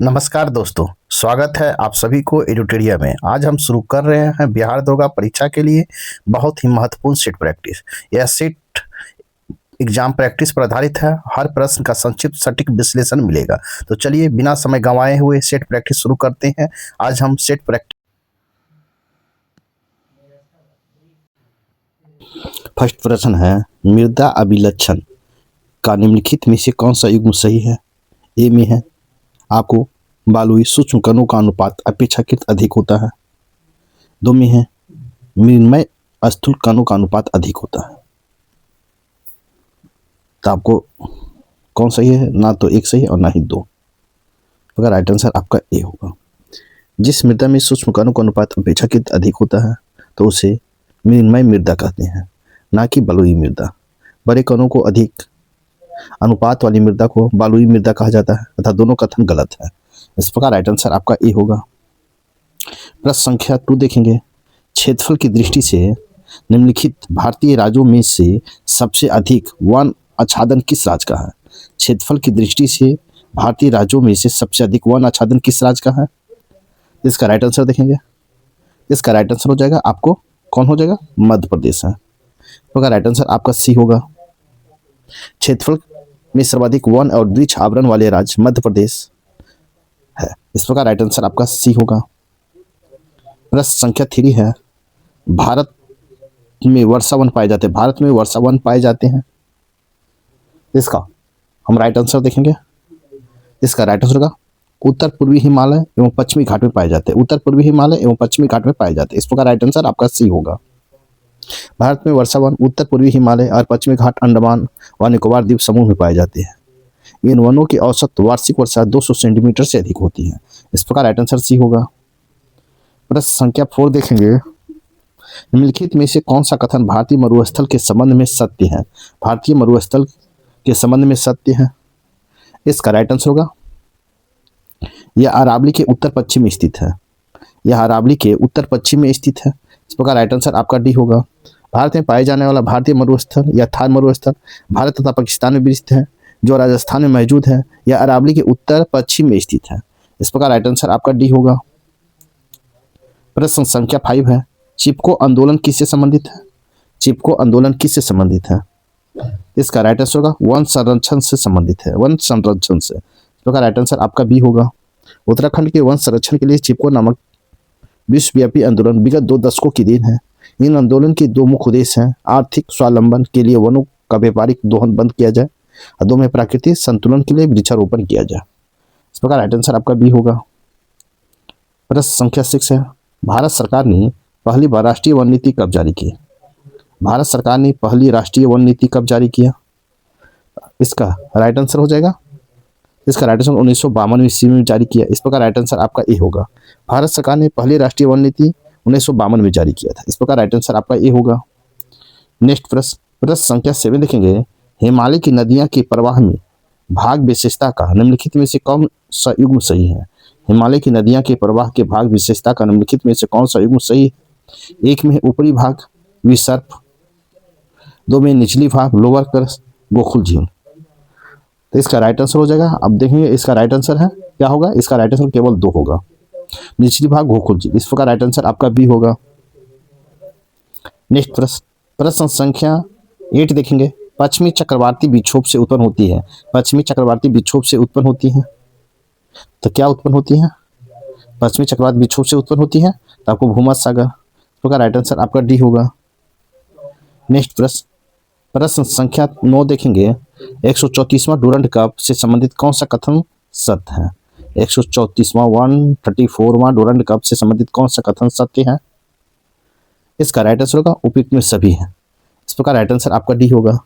नमस्कार दोस्तों, स्वागत है आप सभी को एडुटेरिया में। आज हम शुरू कर रहे हैं बिहार दरोगा परीक्षा के लिए बहुत ही महत्वपूर्ण सेट प्रैक्टिस। यह सेट एग्जाम प्रैक्टिस पर आधारित है। हर प्रश्न का संक्षिप्त सटीक विश्लेषण मिलेगा। तो चलिए बिना समय गंवाए हुए सेट प्रैक्टिस शुरू करते हैं। आज हम सेट प्रैक्टिस फर्स्ट प्रश्न है, मृदा अभिलक्षण का निम्नलिखित में से कौन सा युग्म सही है? ए में है आपको बालुई सूक्ष्म कणों का अनुपात अपेक्षाकृत अधिक होता है। 2 में है मृण्मय स्थूल कणों का अनुपात अधिक होता है। तो आपको कौन सही है? ना तो एक सही और ना ही 2। अगर राइट आंसर आपका ए होगा। जिस मृदा में सूक्ष्म कणों का अनुपात अपेक्षाकृत अधिक होता है तो उसे मृण्मय मृदा कहते हैं, ना कि बलुई मृदा। बड़े कणों को अधिक अनुपात वाली मृदा को बालुई मृदा कहा जाता है तथा दोनों कथन गलत है। इस प्रकार राइट आंसर आपका ए होगा। प्रश्न संख्या 2 देखेंगे। क्षेत्रफल की दृष्टि से निम्नलिखित भारतीय राज्यों में से सबसे अधिक वन आच्छादन किस राज्य का है? क्षेत्रफल की दृष्टि से भारतीय राज्यों में से सबसे अधिक वन आच्छादन किस राज्य का है? इसका राइट आंसर देखेंगे। इसका राइट आंसर हो जाएगा आपको कौन हो जाएगा? मध्य प्रदेश है। तो राइट आंसर आपका सी होगा। क्षेत्रफल में सर्वाधिक वन और वृक्ष आवरण वाले राज्य मध्य प्रदेश है। इस प्रकार राइट आंसर आपका सी होगा। प्रश्न संख्या 3 है, भारत में वर्षा वन पाए जाते हैं। भारत में वर्षा वन पाए जाते हैं। इसका हम राइट आंसर देखेंगे। इसका राइट आंसर होगा उत्तर पूर्वी हिमालय एवं पश्चिमी घाट में पाए जाते हैं। उत्तर पूर्वी हिमालय एवं पश्चिमी घाट में पाए जाते हैं। इस प्रकार राइट आंसर आपका सी होगा। भारत में वर्षा वन उत्तर पूर्वी हिमालय और पश्चिमी घाट, अंडमान व निकोबार द्वीप समूह में पाए जाते हैं। इन वनों की औसत वार्षिक वर्षा 200 सेंटीमीटर से अधिक होती है। इस प्रकार राइट आंसर सी होगा। प्रश्न संख्या 4 देखेंगे। निम्नलिखित में से कौन सा कथन भारतीय मरुस्थल के संबंध में सत्य है? भारतीय मरुस्थल के संबंध में सत्य है। इसका राइट आंसर होगा यह अरावली के उत्तर पश्चिम में स्थित है। यह अरावली के उत्तर पश्चिम में स्थित है। इस प्रकार राइट आंसर आपका डी होगा। भारत में पाए जाने वाला भारतीय मरुस्थल या थार मरुस्थल भारत तथा पाकिस्तान में विस्तृत है, जो राजस्थान में मौजूद है। यह अरावली के उत्तर पश्चिम में स्थित है। इस प्रकार राइट आंसर आपका डी होगा। प्रश्न संख्या 5 है, चिपको आंदोलन किससे संबंधित है? चिपको आंदोलन किससे संबंधित है? इसका राइट आंसर होगा वन संरक्षण से संबंधित है। वन संरक्षण से। इस प्रकार राइट आंसर आपका बी होगा। उत्तराखंड के वन संरक्षण के लिए चिपको नामक विश्वव्यापी आंदोलन विगत 2 दशकों की देन है। इन आंदोलन के 2 मुख्य उद्देश्य हैं। आर्थिक स्वावलंबन के लिए वनों का व्यापारिक दोहन बंद किया जाए और 2 में प्राकृतिक संतुलन के लिए वृक्षारोपण किया जाए। इस प्रकार राइट आंसर आपका बी होगा। प्रश्न संख्या 6 है, भारत सरकार ने पहली बार राष्ट्रीय वन नीति कब जारी की? भारत सरकार ने पहली राष्ट्रीय वन नीति कब जारी किया? इसका राइट आंसर हो जाएगा। इसका राइट आंसर 1952 ईस्वी में जारी किया। इस प्रकार राइट आंसर आपका ए होगा। भारत सरकार ने पहली राष्ट्रीय वन नीति 1952 में जारी किया था। इस प्रकार राइट आंसर आपका ए होगा। नेक्स्ट प्रश्न संख्या 7 देखेंगे। हिमालय की नदियां के प्रवाह में भाग विशेषता का निम्नलिखित में से कौन सा युग्म सही है? हिमालय की नदियां के प्रवाह के भाग विशेषता का निम्नलिखित में से कौन सा युग्म सही है? 1 में ऊपरी भाग विसर्प, 2 में निचली भाग लोअर कर्स गोकुल झील। तो इसका राइट आंसर हो जाएगा। अब देखेंगे इसका राइट आंसर है क्या होगा? इसका राइट आंसर केवल 2 होगा। निचली भाग गोकुल झील। इस प्रकार राइट आंसर आपका बी होगा। नेक्स्ट प्रश्न संख्या 8 देखेंगे। पश्चिमी चक्रवाती विक्षोभ से उत्पन्न होती है। पश्चिमी चक्रवाती विक्षोभ से उत्पन्न होती है तो क्या उत्पन्न होती है? पश्चिमी चक्रवाती विक्षोभ से उत्पन्न होती है तो आपको भूमध्य सागर। इस प्रकार राइट आंसर आपका डी होगा। नेक्स्ट प्रश्न संख्या 9 देखेंगे। 134वां डूरंड कप से संबंधित कौन सा कथन सत्य है? 134वां 134वां डूरंड कप से संबंधित कौन सा कथन सत्य है? इसका राइट आंसर होगा उपयुक्त में सभी है। इस प्रकार राइट आंसर आपका डी होगा।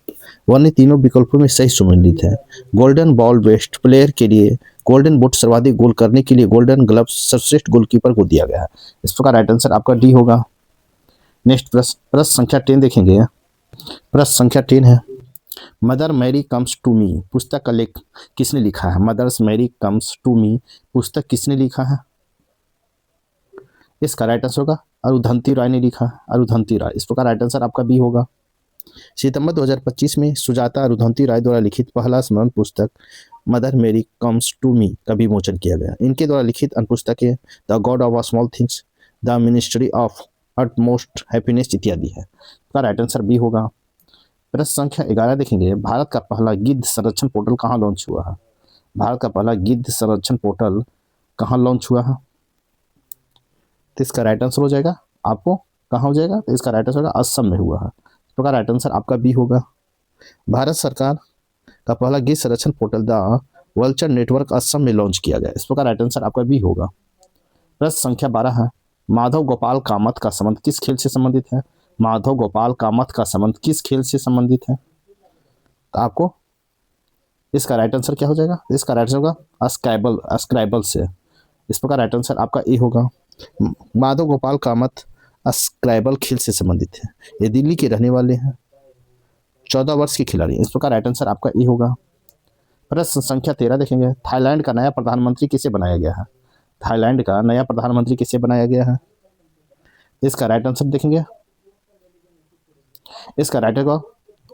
वन्य तीनों विकल्पों में सही सुमेलित है। गोल्डन बॉल बेस्ट प्लेयर के लिए गोल्डन बूट सर्वाधिक गोल करने के लिए गोल्डन ग्लव्स सर्वश्रेष्ठ गोलकीपर को दिया गया है। इस प्रकार राइट आंसर आपका डी होगा। नेक्स्ट प्रश्न संख्या 10 देखेंगे। प्रश्न संख्या 10 है, Mother Mary comes to me पुस्तक का लेख किसने लिखा है? Mother's Mary comes to me पुस्तक किसने लिखा है? इसका राइट आंसर होगा अरुंधति राय ने लिखा है। अरुंधति राय। इस प्रकार राइट आंसर आपका बी होगा। सितंबर 2025 में सुजाता रुधंती राय द्वारा लिखित पहला स्मरण पुस्तक मदर मेरी कम्स टू मी का विमोचन किया गया। इनके द्वारा लिखित अन्य पुस्तकें the God of small things, the ministry of utmost happiness इत्यादि है। इसका राइट आंसर बी होगा। प्रश्न संख्या 11 देखेंगे, भारत का पहला गिद्ध संरक्षण पोर्टल कहाँ लॉन्च हुआ है? भारत का पहला गिद्ध संरक्षण पोर्टल कहाँ लॉन्च हुआ है? तो इसका राइट आंसर हो जाएगा आपको कहाँ हो जाएगा? तो इसका राइट आंसर होगा असम में हुआ है। इस प्रकार राइट आंसर आपका बी होगा। भारत सरकार का पहला गिद्ध संरक्षण portal the vulture network Assam में लॉन्च किया गया। इस प्रकार राइट आंसर आपका बी होगा। प्रश्न संख्या 12 है, माधव गोपाल कामत का संबंध किस खेल से संबंधित है? माधव गोपाल कामत का संबंध किस खेल से संबंधित है? तो आपको इसका राइट आंसर क्या हो जाएगा? इसका राइट आंसर होगा स्क्राइबल से। इस प्रकार राइट आंसर आपका ए होगा। माधव गोपाल कामत स्क्राइबल खेल से संबंधित है। ये दिल्ली के रहने वाले हैं, 14 वर्ष के खिलाड़ी। इस प्रकार राइट आंसर आपका ए होगा। प्रश्न संख्या 13 देखेंगे, थाईलैंड का नया प्रधानमंत्री किसे बनाया गया है? थाईलैंड का नया प्रधानमंत्री किसे बनाया गया है? इसका राइट आंसर देखेंगे। इसका राइट होगा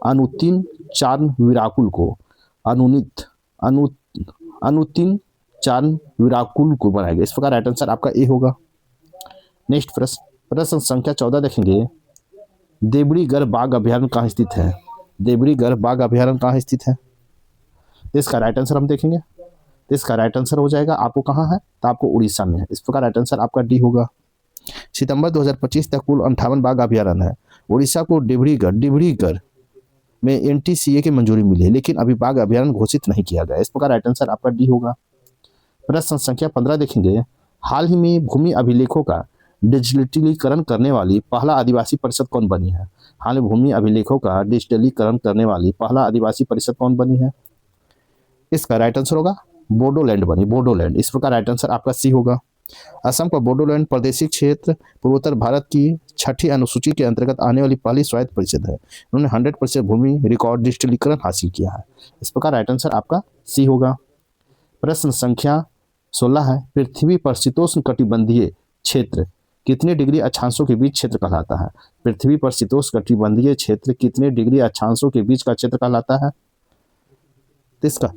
अनुतिन चान विराकुल को अनुतिन चान विराकुल को बनाया गया। इस प्रकार राइट आंसर आपका ए होगा। नेक्स्ट प्रश्न संख्या 14 देखेंगे, देवड़ीगढ़ बाघ अभ्यारण्य कहाँ स्थित है? देवड़ीगढ़ बाघ अभ्यारण्य कहाँ स्थित है? इसका राइट आंसर हम देखेंगे। इसका राइट आंसर हो जाएगा आपको कहाँ है? तो आपको उड़ीसा में है। इस प्रकार राइट आंसर आपका डी होगा। सितंबर 2025 तक कुल 58 बाघ अभ्यारण्य है। उड़ीसा को डिब्रूगढ़ में एनटीसीए की मंजूरी मिली है, लेकिन अभी बाघ अभ्यारण्य घोषित नहीं किया गया। इस प्रकार राइट आंसर आपका डी होगा। प्रश्न संख्या 15 देखेंगे, हाल ही में भूमि अभिलेखों का डिजिटलीकरण करने वाली पहला आदिवासी परिषद कौन बनी है? हाल में भूमि अभिलेखों का डिजिटलीकरण करने वाली पहला आदिवासी परिषद कौन बनी है? इसका राइट आंसर होगा बोडोलैंड बनी, बोडोलैंड। इस प्रकार राइट आंसर आपका सी होगा। असम का बोडोलैंड प्रादेशिक क्षेत्र पूर्वोत्तर भारत की 6ठी अनुसूची के अंतर्गत आने वाली पहली स्वायत्त परिषद है। उन्होंने 100% भूमि रिकॉर्ड डिजिटलीकरण हासिल किया है। इस प्रकार राइट आंसर आपका सी होगा। प्रश्न संख्या 16 है, पृथ्वी पर शीतोष्ण कटिबंधीय क्षेत्र कितने डिग्री अक्षांशों के बीच क्षेत्र कहलाता है? पृथ्वी पर शीतोष्ण कटिबंधीय क्षेत्र कितने डिग्री अक्षांशों के बीच का क्षेत्र कहलाता है? तो इसका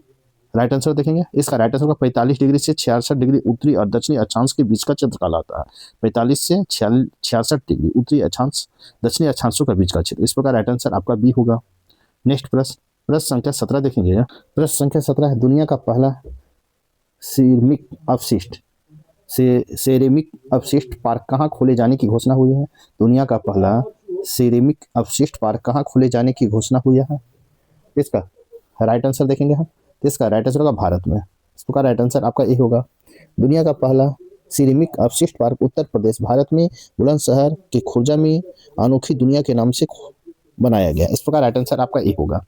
राइट आंसर देखेंगे। इसका राइट आंसर होगा 45 डिग्री से 66 डिग्री उत्तरी और दक्षिणी अक्षांश के बीच का क्षेत्र कहलाता है। 45 से 66 डिग्री उत्तरी अक्षांश दक्षिणी अक्षांशों के बीच का क्षेत्र। इस प्रकार राइट आंसर आपका बी होगा। नेक्स्ट प्रश्न संख्या 17 देखेंगे। प्रश्न संख्या 17 है, दुनिया का पहला सिरेमिक अपशिष्ट पार्क कहाँ खोले जाने की घोषणा हुई है? दुनिया का पहला सिरेमिक अपशिष्ट पार्क कहाँ खोले जाने की घोषणा हुई है? इसका राइट आंसर देखेंगे हम। इसका राइट आंसर होगा भारत में। इस प्रकार राइट आंसर आपका ए होगा। दुनिया का पहला सिरेमिक अपशिष्ट पार्क उत्तर प्रदेश भारत में बुलंदशहर के खुर्जा में अनोखी दुनिया के नाम से बनाया गया। इस प्रकार राइट आंसर आपका ए होगा।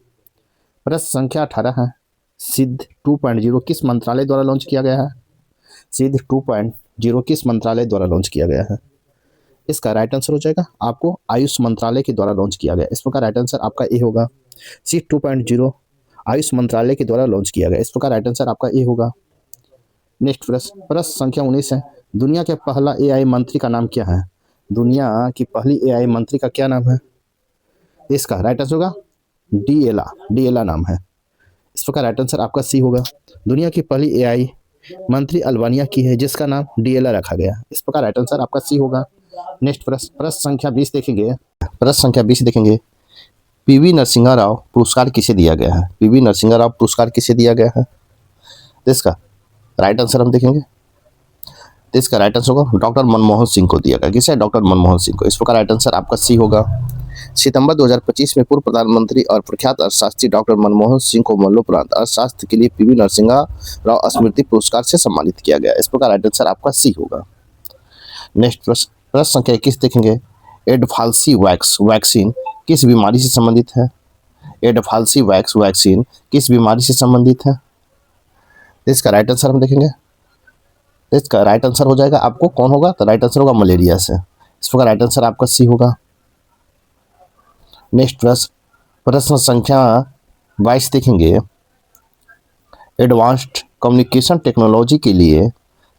प्रश्न संख्या 18 है, सिद्ध 2.0 किस मंत्रालय द्वारा लॉन्च किया गया है? सिद्ध 2.0 किस मंत्रालय द्वारा लॉन्च किया गया है? इसका राइट आंसर हो जाएगा आपको आयुष मंत्रालय के द्वारा लॉन्च किया गया। इस प्रकार राइट आंसर आपका ए होगा। सिद्ध 2.0 आयुष मंत्रालय के द्वारा लॉन्च किया गया। इस प्रकार राइट आंसर आपका ए होगा। नेक्स्ट प्रश्न संख्या 19 है, दुनिया के पहला एआई मंत्री का नाम क्या है? दुनिया की पहली एआई मंत्री का क्या नाम है? इसका राइट आंसर होगा डीएला नाम है। इस प्रकार राइट आंसर आपका सी होगा। दुनिया की पहली एआई मंत्री अल्बानिया की है, जिसका नाम डीएला रखा गया। इस प्रकार राइट आंसर आपका सी होगा। नेक्स्ट प्रश्न संख्या 20 देखेंगे। प्रश्न संख्या 20 देखेंगे, पीवी नरसिंहा राव पुरस्कार किसे दिया गया है? पीवी नरसिंहा राव पुरस्कार किसे दिया गया है? इसका राइट आंसर हम देखेंगे। इसका राइट आंसर होगा डॉक्टर मनमोहन सिंह को दिया गया। किसे? डॉक्टर मनमोहन सिंह को। इस प्रकार राइट आंसर आपका सी होगा। सितंबर 2025 में पूर्व प्रधानमंत्री और प्रख्यात अर्थशास्त्री डॉक्टर मनमोहन सिंह को मरणोपरांत अर्थशास्त्र के लिए पीवी नरसिंहा राव स्मृति पुरस्कार से सम्मानित किया गया। इस प्रकार राइट आंसर आपका सी होगा। नेक्स्ट प्रश्न संख्या 21 देखेंगे, एडवाल्सी वैक्सीन किस बीमारी से संबंधित है? एडवाल्सी वैक्सीन किस बीमारी से संबंधित है? इसका राइट आंसर हम देखेंगे। इसका राइट आंसर हो जाएगा आपको कौन होगा? तो राइट आंसर होगा मलेरिया से। इस प्रकार राइट आंसर आपका सी होगा। नेक्स्ट प्रश्न संख्या 22 देखेंगे, एडवांस्ड कम्युनिकेशन टेक्नोलॉजी के लिए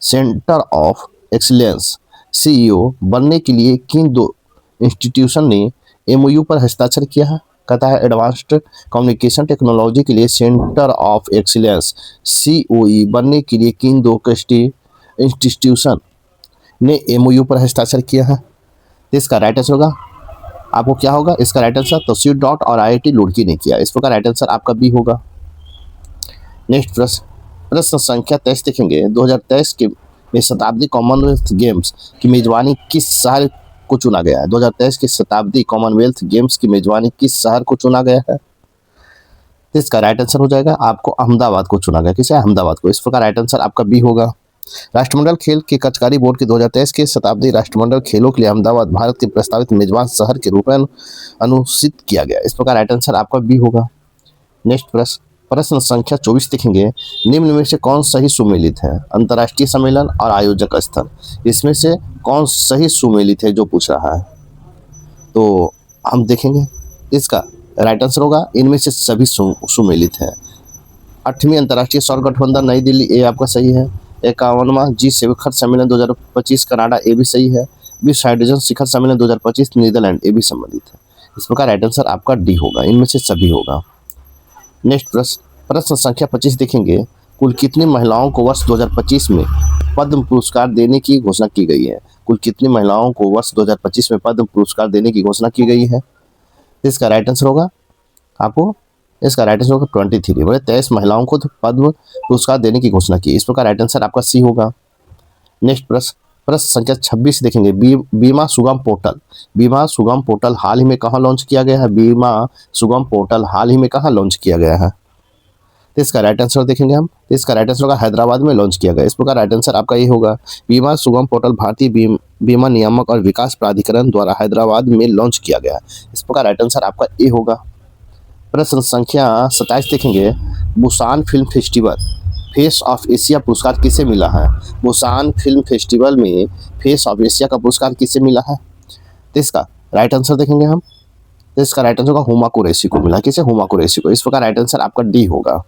सेंटर ऑफ एक्सीलेंस सीईओ बनने के लिए किन दो इंस्टीट्यूशन ने एमओयू पर हस्ताक्षर किया है? कहता है एडवांस्ड कम्युनिकेशन टेक्नोलॉजी के लिए सेंटर ऑफ एक्सीलेंस COE बनने के लिए किन दो इंस्टीट्यूशन ने MOU पर हस्ताक्षर किया है? तो इसका राइट आंसर होगा आपको क्या होगा? इसका राइट आंसर तो सी डॉट और IIT रुड़की ने किया। इस प्रकार राइट आंसर आपका बी होगा। नेक्स्ट प्रश्न संख्या 23 देखेंगे। 2023 के में शताब्दी कॉमनवेल्थ गेम्स की मेजबानी किस शहर को चुना गया है? 2023 की शताब्दी कॉमनवेल्थ गेम्स की मेजबानी किस शहर को चुना गया है? तो इसका राइट आंसर हो जाएगा आपको अहमदाबाद को चुना गया। किसे? अहमदाबाद को। इस प्रकार राइट आंसर आपका बी होगा। राष्ट्रमंडल खेल के कार्यकारी बोर्ड के 2023 के शताब्दी राष्ट्रमंडल खेलों के लिए अहमदाबाद भारत के प्रस्तावित मेजबान शहर के रूप में अनुसूचित किया गया। इस प्रकार राइट आंसर आपका बी होगा। नेक्स्ट प्रश्न संख्या 24 देखेंगे। निम्न में से कौन सही सुमेलित है? अंतर्राष्ट्रीय सम्मेलन और आयोजक स्थल, इसमें से कौन सही सुमेलित है जो पूछ रहा है? तो हम देखेंगे इसका राइट आंसर होगा इनमें से सभी सुमेलित है। 8वीं अंतर्राष्ट्रीय सौर गठबंधन नई दिल्ली, ये आपका सही है। 51वां G7 सम्मेलन 2025 कनाडा, ये भी सही है। विश्व हाइड्रोजन शिखर सम्मेलन 2025 नीदरलैंड, ये भी संबंधित है। इस प्रकार राइट आंसर आपका डी होगा, इनमें से सभी होगा। नेक्स्ट प्रश्न संख्या 25 देखेंगे। कुल कितनी महिलाओं को वर्ष 2025 में पद्म पुरस्कार देने की घोषणा की गई है? कुल कितनी महिलाओं को वर्ष 2025 में पद्म पुरस्कार देने की घोषणा की गई है? इसका राइट आंसर होगा आपको इसका राइट आंसर होगा 23। बोले 23 महिलाओं को पद्म पुरस्कार देने की घोषणा की। इस प्रकार राइट आंसर आपका सी होगा। नेक्स्ट प्रश्न संख्या 26 देखेंगे। बीमा सुगम पोर्टल हाल ही में कहाँ लॉन्च किया गया है? बीमा सुगम पोर्टल हाल ही में कहाँ लॉन्च किया गया है? तो इसका राइट आंसर देखेंगे हम। तो इसका राइट आंसर होगा हैदराबाद में लॉन्च किया गया। इस प्रकार राइट आंसर आपका ये होगा। बीमा सुगम पोर्टल भारतीय बीमा नियामक और विकास प्राधिकरण द्वारा हैदराबाद में लॉन्च किया गया। इस प्रकार राइट आंसर आपका ए होगा। प्रश्न संख्या 27 देखेंगे। Busan film festival face of Asia पुरस्कार किसे मिला है? बुसान फिल्म फेस्टिवल में फेस ऑफ एशिया का पुरस्कार किसे मिला है? तो इसका राइट आंसर देखेंगे हम। तो इसका राइट आंसर होगा हुमा कुरैशी को मिला। किसे? हुमा कुरैशी को। इस प्रकार राइट आंसर आपका डी होगा।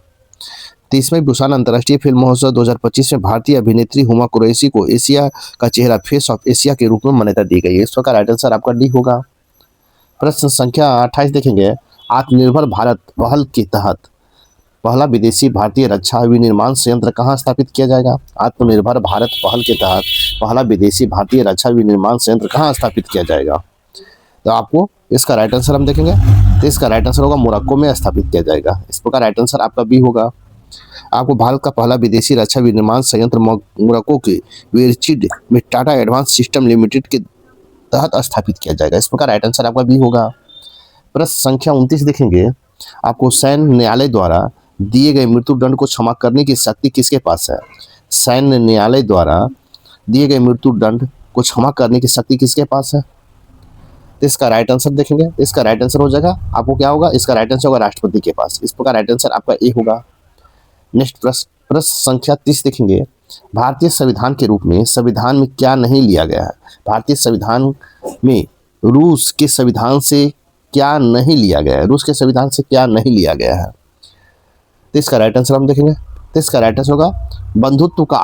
30वें बुसान अंतर्राष्ट्रीय फिल्म महोत्सव 2025 में भारतीय अभिनेत्री हुमा कुरैशी को एशिया का चेहरा फेस ऑफ एशिया के रूप में मान्यता दी गई है। इस प्रकार राइट आंसर आपका डी होगा। प्रश्न संख्या 28 देखेंगे। आत्मनिर्भर भारत पहल के तहत पहला विदेशी भारतीय रक्षा विनिर्माण संयंत्र कहाँ स्थापित किया जाएगा? आत्मनिर्भर भारत पहल के तहत पहला विदेशी भारतीय रक्षा विनिर्माण संयंत्र कहाँ स्थापित किया जाएगा? तो आपको इसका राइट आंसर हम देखेंगे। तो इसका राइट आंसर होगा मोरक्को में स्थापित किया जाएगा। इस प्रकार राइट आंसर आपका बी होगा। आपको भारत का पहला विदेशी रक्षा विनिर्माण संयंत्र मोरक्को के वेरचिड में टाटा एडवांस सिस्टम लिमिटेड के तहत स्थापित किया जाएगा। इस प्रकार राइट आंसर आपका बी होगा। प्रश्न संख्या 29 देखेंगे। आपको सैन्य न्यायालय द्वारा दिए गए मृत्युदंड को क्षमा करने की शक्ति किसके पास है? सैन्य न्यायालय द्वारा दिए गए मृत्युदंड को क्षमा करने की शक्ति किसके पास है? तो इसका राइट आंसर देखेंगे। इसका राइट आंसर हो जाएगा आपको क्या होगा? इसका राइट आंसर होगा राष्ट्रपति के पास। इस प्रकार राइट आंसर आपका ए होगा। नेक्स्ट प्रश्न संख्या 30 देखेंगे। भारतीय संविधान के रूप में संविधान में क्या नहीं लिया गया है? भारतीय संविधान में रूस के संविधान से क्या नहीं लिया गया है? रूस के संविधान से क्या नहीं लिया गया है? तो इसका राइट आंसर हम देखेंगे। तो इसका राइट आंसर होगा बंधुत्व का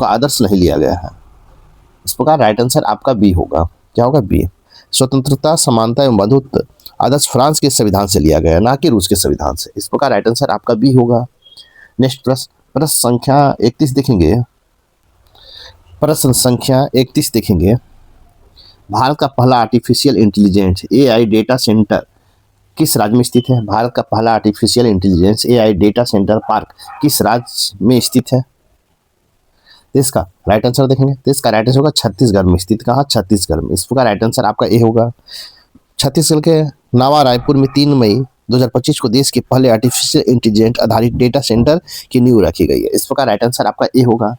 आदर्श नहीं लिया गया है। इस प्रकार राइट आंसर आपका बी होगा। क्या होगा? बी। स्वतंत्रता, समानता एवं बंधुत्व आदर्श फ्रांस के संविधान से लिया गया है, ना कि रूस के संविधान से। इस प्रकार राइट आंसर आपका बी होगा। नेक्स्ट प्रश्न संख्या 31 देखेंगे। प्रश्न संख्या 31 देखेंगे। भारत का पहला artificial intelligence AI data centre किस राज्य में स्थित है? भारत का पहला artificial intelligence AI data centre park किस राज्य में स्थित है? इसका राइट आंसर देखेंगे। तो इसका राइट आंसर होगा छत्तीसगढ़ में स्थित। कहाँ? छत्तीसगढ़ में। इस प्रकार राइट आंसर आपका ए होगा। छत्तीसगढ़ के नावा रायपुर में 3 मई 2025 को देश के पहले आर्टिफिशियल इंटेलिजेंस आधारित डेटा सेंटर की नींव रखी गई है। इस प्रकार राइट आंसर आपका ए होगा।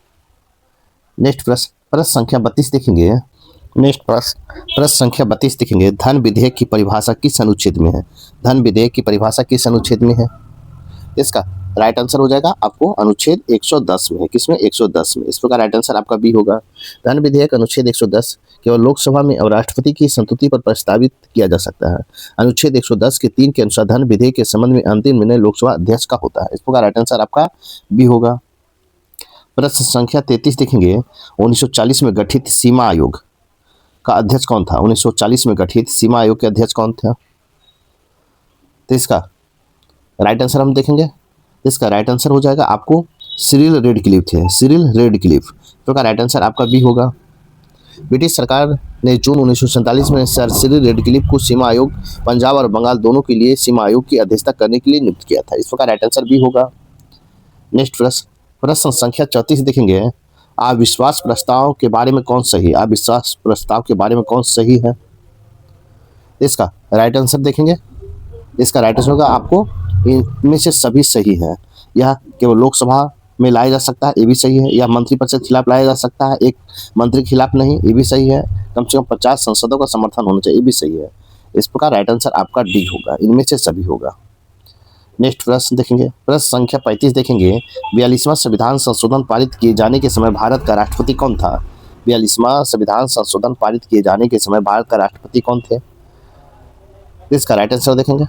नेक्स्ट प्रश्न संख्या 32 देखेंगे। नेक्स्ट प्रश्न संख्या 32 देखेंगे। धन विधेयक की परिभाषा किस अनुच्छेद में है? धन विधेयक की परिभाषा किस अनुच्छेद में है? इसका राइट आंसर हो जाएगा आपको अनुच्छेद 110 में है। किसमें? 110 में। इस प्रकार राइट आंसर आपका बी होगा। धन विधेयक अनुच्छेद 110 केवल लोकसभा में और राष्ट्रपति की संस्तुति पर प्रस्तावित किया जा सकता है। अनुच्छेद 110 के 3 के अनुसार धन विधेयक के संबंध में अंतिम निर्णय लोकसभा अध्यक्ष का होता है। इस प्रकार राइट आंसर आपका बी होगा। प्रश्न संख्या 33 देखेंगे। 1940 में गठित सीमा आयोग का अध्यक्ष कौन था? 1940 में गठित सीमा आयोग के अध्यक्ष कौन था? तो इसका राइट आंसर हम देखेंगे, इसका राइट आंसर हो जाएगा आपको सिरिल रेडक्लिफ थे, सिरिल रेडक्लिफ। तो का राइट आंसर आपका बी होगा। ब्रिटिश सरकार ने जून 1947 में सर सिरिल रेडक्लिफ को सीमा आयोग पंजाब और बंगाल दोनों के लिए सीमा आयोग की अध्यक्षता करने के लिए नियुक्त किया था। इस प्रकार राइट आंसर बी होगा। नेक्स्ट प्रश्न संख्या 34 देखेंगे, अविश्वास प्रस्ताव के बारे में कौन सही, अविश्वास प्रस्ताव के बारे में कौन सही है। इसका राइट आंसर देखेंगे, इसका राइट आंसर होगा आपको इनमें से सभी सही है। यह केवल लोकसभा में लाया जा सकता है, ये भी सही है। यह मंत्रिपरिषद के खिलाफ लाया जा सकता है, एक मंत्री के खिलाफ नहीं, ये भी सही है। कम से कम 50 सांसदों का समर्थन होना चाहिए, ये भी सही है। इस प्रकार राइट आंसर आपका डी होगा, इनमें से सभी होगा। नेक्स्ट प्रश्न देखेंगे, प्रश्न संख्या 35 देखेंगे, 42वां संविधान संशोधन पारित किए जाने के समय भारत का राष्ट्रपति कौन था। 42वां संविधान संशोधन पारित किए जाने के समय भारत का राष्ट्रपति कौन थे। इसका राइट आंसर देखेंगे,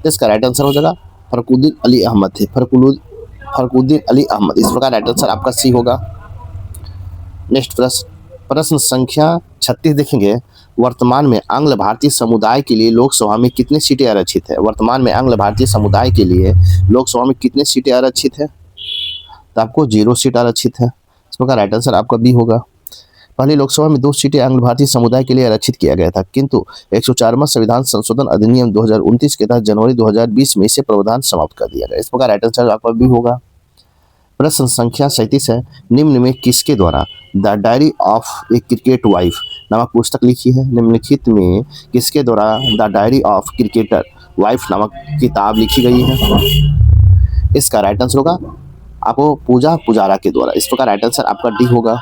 इसका राइट आंसर हो जाएगा फखरुद्दीन अली अहमद थे, फखरुद्दीन अली अहमद। इस प्रकार राइट आंसर आपका सी होगा। नेक्स्ट प्रश्न संख्या 36 देखेंगे, वर्तमान में आंग्ल भारतीय समुदाय के लिए लोकसभा में कितनी सीटें आरक्षित है। वर्तमान में आंग्ल भारतीय समुदाय के लिए लोकसभा में कितनी सीटें आरक्षित है, तो आपको 0 सीट आरक्षित है। इस प्रकार राइट आंसर आपका बी होगा। पहले लोकसभा में 2 सीटें आंग्ल भारतीय समुदाय के लिए आरक्षित किया गया था, किंतु 104वां संविधान संशोधन अधिनियम 2029 के तहत जनवरी 2020 में इसे प्रावधान समाप्त कर दिया गया। इस प्रकार राइट आंसर आपका बी होगा। प्रश्न संख्या 37 है, निम्न में किसके द्वारा the diary of A cricket wife नामक पुस्तक लिखी है। निम्नलिखित में किसके द्वारा the diary of cricketer wife नामक किताब लिखी गई है। इसका राइट आंसर होगा आपको पूजा पुजारा के द्वारा। इस प्रकार राइट आंसर आपका डी होगा।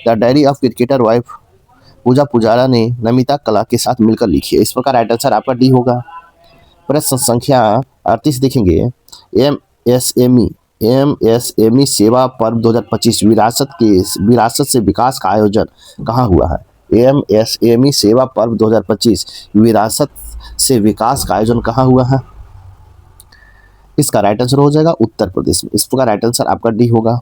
The diary of cricketer wife Puja Pujara ने नमिता कला के साथ मिलकर लिखी है। इस प्रकार राइट आंसर आपका डी होगा। प्रश्न संख्या 38 देखेंगे, एमएसएमई सेवा पर्व 2025 विरासत से विकास का आयोजन कहाँ हुआ है। एमएसएमई सेवा पर्व 2025 विरासत से विकास का आयोजन कहाँ हुआ है। इसका राइट आंसर हो जाएगा उत्तर प्रदेश में। इस प्रकार राइट आंसर आपका डी होगा।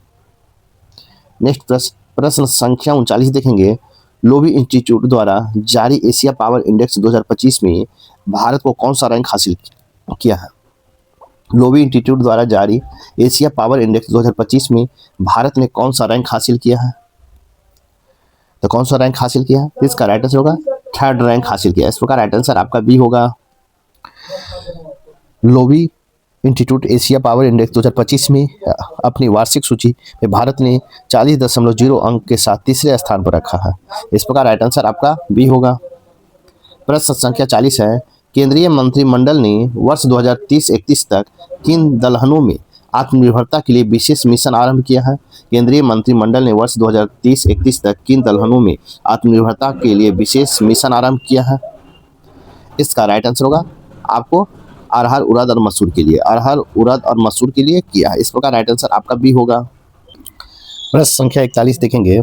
नेक्स्ट प्रश्न संख्या 39 देखेंगे, लोबी इंस्टीट्यूट द्वारा जारी एशिया पावर इंडेक्स 2025 में भारत को कौन सा रैंक हासिल किया है। लोबी इंस्टीट्यूट द्वारा जारी एशिया पावर इंडेक्स 2025 में भारत ने कौन सा रैंक हासिल किया है, तो कौन सा रैंक हासिल किया है। इसका राइट आंसर होगा 3rd रैंक हासिल किया। इस प्रकार राइट आंसर आपका बी होगा। Lobby institute Asia power index 2025 में अपनी वार्षिक सूची में भारत ने 40.0 अंक के साथ तीसरे स्थान पर रखा है। इस प्रकार राइट आंसर आपका बी होगा। प्रश्न संख्या 40 है, केंद्रीय मंत्रिमंडल ने वर्ष 2030-31 तक किन दलहनों में आत्मनिर्भरता के लिए विशेष मिशन आरंभ किया है। केंद्रीय मंत्रिमंडल ने वर्ष 2030-31 तक किन दलहनों में आत्मनिर्भरता के लिए विशेष मिशन आरंभ किया है। इसका राइट आंसर होगा आपको अरहर उड़द और मसूर के लिए, अरहर उड़द और मसूर के लिए किया है। इस प्रकार राइट आंसर आपका बी होगा। प्रश्न संख्या 41 देखेंगे,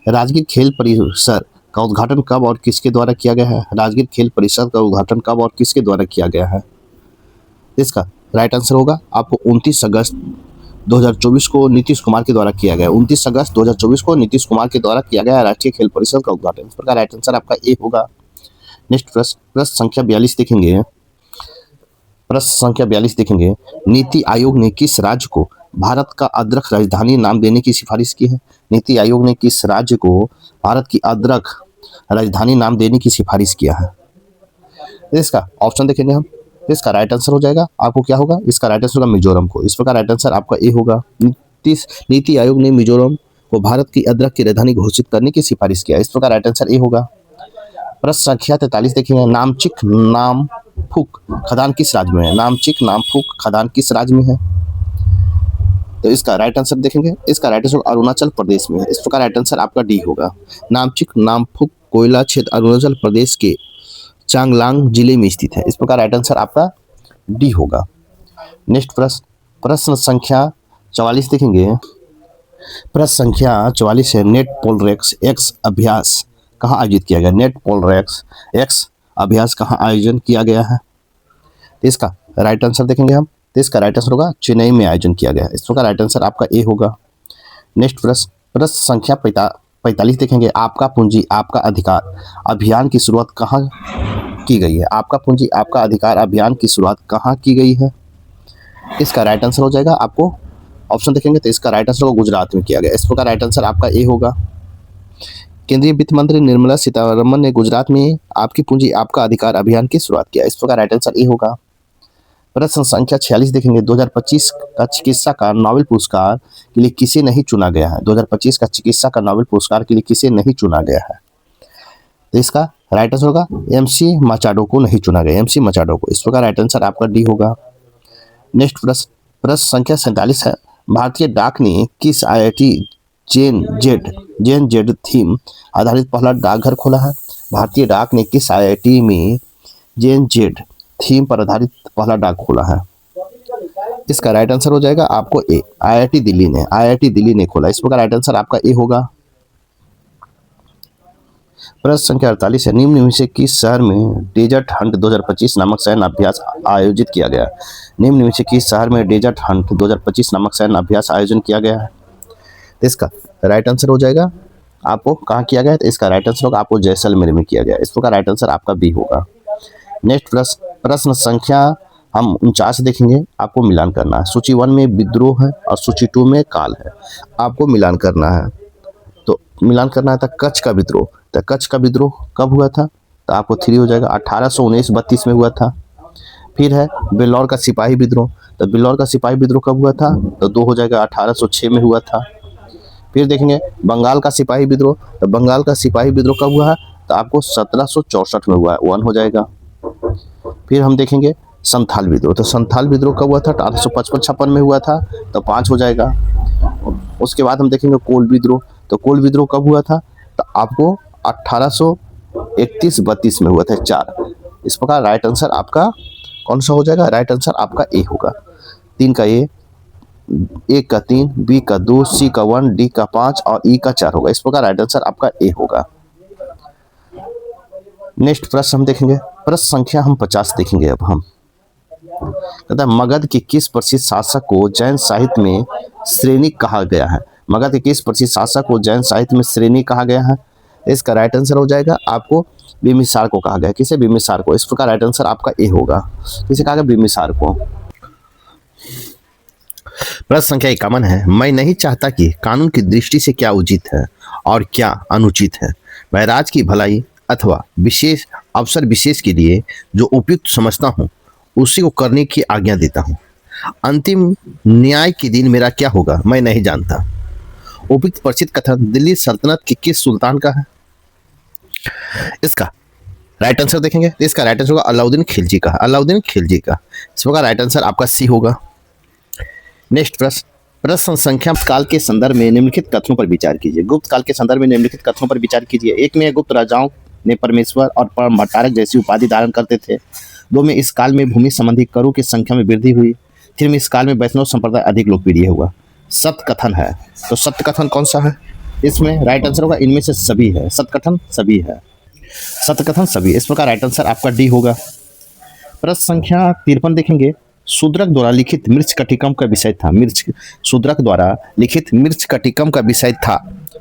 राजगीर खेल परिसर का उद्घाटन कब और किसके द्वारा किया गया है। राजगीर खेल परिसर का उद्घाटन कब और किसके द्वारा किया गया है। इसका राइट आंसर होगा आपको 29 अगस्त 2024 को नीतीश कुमार के द्वारा किया गया। 29 अगस्त 2024 को नीतीश कुमार के द्वारा किया गया राष्ट्रीय खेल परिषद का उद्घाटन। इस प्रकार राइट आंसर आपका ए होगा। नेक्स्ट प्रश्न संख्या 42 देखेंगे, प्रश्न संख्या 42 देखेंगे, नीति आयोग ने किस राज्य को भारत का अदरक राजधानी नाम देने की सिफारिश की है। नीति आयोग ने किस राज्य को भारत की अदरक राजधानी नाम देने की सिफारिश किया है। इसका ऑप्शन देखेंगे हम, इसका राइट आंसर हो जाएगा आपको क्या होगा। इसका राइट आंसर होगा मिजोरम को। इस प्रकार राइट आंसर आपका ए होगा। नीति आयोग ने मिजोरम को भारत की अदरक की राजधानी घोषित करने की सिफारिश किया। इस प्रकार राइट आंसर ए होगा। प्रश्न संख्या 43 देखेंगे, नामचिक नामफुक खदान किस राज्य में है। नामचिक नामफुक खदान किस राज्य में है, तो इसका राइट आंसर देखेंगे। इसका राइट आंसर अरुणाचल प्रदेश में है। इस प्रकार राइट आंसर आपका डी होगा। नामचिक नामफुक कोयला क्षेत्र अरुणाचल प्रदेश के चांगलांग जिले में स्थित है। इस प्रकार राइट आंसर आपका डी होगा। नेक्स्ट प्रश्न संख्या 44 देखेंगे, प्रश्न संख्या 44 है, नेट पोलरेक्स एक्स अभ्यास कहाँ आयोजित किया गया। नेट पोलरेक्स एक्स अभ्यास कहाँ आयोजन किया गया है। इसका राइट आंसर देखेंगे हम, तो इसका राइट आंसर होगा चेन्नई में आयोजन किया गया है। इस प्रकार राइट आंसर आपका ए होगा। नेक्स्ट प्रश्न संख्या 45 देखेंगे, आपका पूंजी आपका अधिकार अभियान की शुरुआत कहाँ की गई है? आपका पूंजी आपका अधिकार अभियान की शुरुआत कहाँ की गई है? इसका राइट आंसर हो जाएगा, आपको ऑप्शन देखेंगे तो इसका राइट आंसर होगा गुजरात में किया गया। इस प्रकार राइट आंसर आपका ए होगा। केंद्रीय वित्त मंत्री निर्मला सीतारमण ने गुजरात में आपकी पूंजी आपका अधिकार अभियान की शुरुआत किया। इस प्रकार राइट आंसर ए होगा। प्रश्न संख्या 46 देखेंगे, 2025 का चिकित्सा का नोबेल पुरस्कार के लिए किसे नहीं चुना गया है? 2025 का चिकित्सा का नोबेल पुरस्कार के लिए किसे नहीं चुना गया है? तो इसका राइट आंसर होगा एमसी मचाडो को नहीं चुना गया, एमसी मचाडो को। इस प्रकार राइट आंसर आपका डी होगा। नेक्स्ट प्रश्न संख्या 47 है, भारतीय डाक ने किस आईआईटी जेन जेड थीम आधारित पहला डाकघर खोला है? भारतीय डाक ने किस आईआईटी में जेन जेड थीम पर आधारित पहला डाक खोला है? इसका राइट आंसर हो जाएगा आपको ए, आईआईटी दिल्ली ने खोला। इस प्रकार राइट आंसर आपका ए होगा। प्रश्न संख्या 48 है, निम्न में से किस शहर में डेजर्ट हंट 2025 नामक सैन्य अभ्यास आयोजित किया गया? निम्न में से किस शहर में डेजर्ट हंट 2025 नामक सैन्य अभ्यास आयोजन किया गया है? इसका राइट आंसर हो जाएगा आपको कहाँ किया गया है? तो इसका राइट आंसर होगा आपको जैसलमेर में किया गया। इस प्रकार राइट आंसर आपका बी होगा। नेक्स्ट प्रश्न संख्या हम 49 देखेंगे, आपको मिलान करना है। सूची 1 में विद्रोह है और सूची 2 में काल है, आपको मिलान करना है। तो मिलान करना था कच्छ का विद्रोह, तो कच्छ का विद्रोह कब हुआ था? तो आपको 3 हो जाएगा, 1819-32 में हुआ था। फिर है बेल्लौर का सिपाही विद्रोह, तो बेल्लौर का सिपाही विद्रोह कब हुआ था? तो 2 हो जाएगा, 1806 में हुआ था। फिर देखेंगे बंगाल का सिपाही विद्रोह, तो बंगाल का सिपाही विद्रोह कब हुआ है? तो आपको 1764 में हुआ है, 1 हो जाएगा। फिर हम देखेंगे संथाल विद्रोह, तो संथाल विद्रोह कब हुआ था? 1855-56 में हुआ था, तो 5 हो जाएगा। उसके बाद हम देखेंगे कोल विद्रोह, तो कोल विद्रोह कब हुआ था? तो आपको 1831-32 में हुआ था, 4। इस प्रकार राइट आंसर आपका कौन सा हो जाएगा? राइट आंसर आपका ए होगा। 3 का ए, 1 का 3, बी का 2, सी का 1, डी का 5 और ई का 4 होगा। इस प्रकार राइट आंसर आपका ए होगा। नेक्स्ट प्रश्न हम देखेंगे, प्रश्न संख्या हम 50 देखेंगे। अब हम कहता है मगध के किस प्रसिद्ध शासक को जैन साहित्य में श्रेणी कहा गया है? मगध के किस प्रसिद्ध शासक को जैन साहित्य में श्रेणी कहा गया है? इसका राइट आंसर हो जाएगा आपको बिम्बिसार को कहा गया। किसे? बिम्बिसार को। इस प्रकार राइट आंसर आपका ए होगा। किसे कहा गया? बिम्बिसार को। प्रश्न संख्या 51 है, मैं नहीं चाहता कि कानून की दृष्टि से क्या उचित है और क्या अनुचित है, मैं राज्य की भलाई अथवा विशेष अवसर विशेष के लिए जो उपयुक्त समझता हूँ उसी को करने की आज्ञा देता हूँ। अंतिम न्याय के दिन मेरा क्या होगा मैं नहीं जानता। उपयुक्त प्रसिद्ध कथन दिल्ली सल्तनत के किस सुल्तान का है? इसका राइट आंसर देखेंगे, इसका राइट आंसर होगा अलाउद्दीन खिलजी का, अलाउद्दीन खिलजी का। इस प्रकार राइट आंसर आपका सी होगा। नेक्स्ट प्रश्न संख्या काल के संदर्भ में निम्नलिखित कथनों पर विचार कीजिए। गुप्त काल के संदर्भ में निम्नलिखित कथनों पर विचार कीजिए। 1 में गुप्त राजाओं ने परमेश्वर और परमतारक जैसी उपाधि धारण करते थे। 2 में इस काल में भूमि संबंधी करों की संख्या में वृद्धि हुई। 3 में इस काल में वैष्णव संप्रदाय अधिक लोकप्रिय हुआ। सत्य कथन है, तो सत्य कथन कौन सा है? इसमें राइट आंसर होगा इनमें से सभी है। सत्य कथन सभी है, सत्य कथन सभी। इस प्रकार राइट आंसर आपका डी होगा। प्रश्न संख्या 53 देखेंगे, शूद्रक द्वारा लिखित मृच्छ कटिकम का विषय था। शूद्रक द्वारा लिखित मृच्छ कटिकम का विषय था,